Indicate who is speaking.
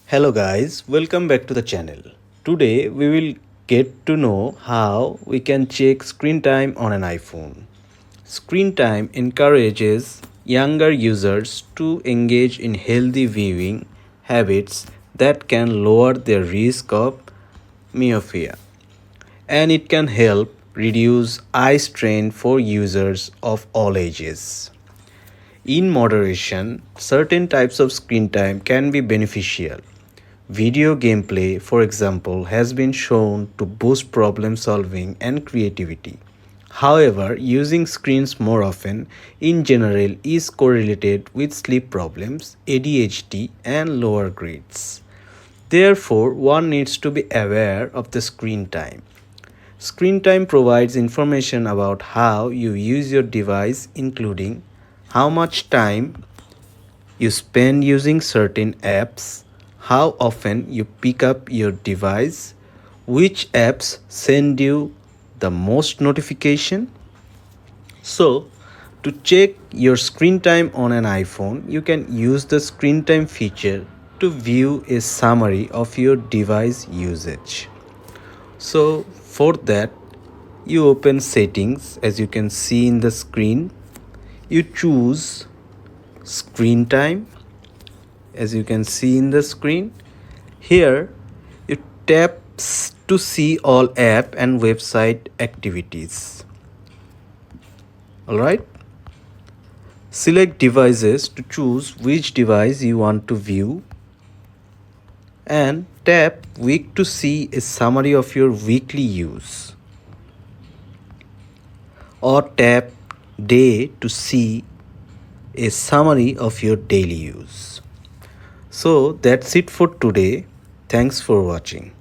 Speaker 1: Hello guys, welcome back to the channel. Today we will get to know how we can check screen time on an iPhone. Screen time encourages younger users to engage in healthy viewing habits that can lower their risk of myopia, and it can help reduce eye strain for users of all ages. In moderation, certain types of screen time can be beneficial. Video gameplay, for example, has been shown to boost problem solving and creativity. However, using screens more often in general is correlated with sleep problems, ADHD, and lower grades. Therefore, one needs to be aware of the screen time. Screen time provides information about how you use your device, including how much time you spend using certain apps, how often you pick up your device, which apps send you the most notification. So, to check your screen time on an iPhone, you can use the screen time feature to view a summary of your device usage. So, for that, you open settings as you can see in the screen. You choose screen time as you can see in the screen. Here, you tap to see all app and website activities. Alright. Select devices to choose which device you want to view and tap week to see a summary of your weekly use, or tap day to see a summary of your daily use. So that's it for today. Thanks for watching.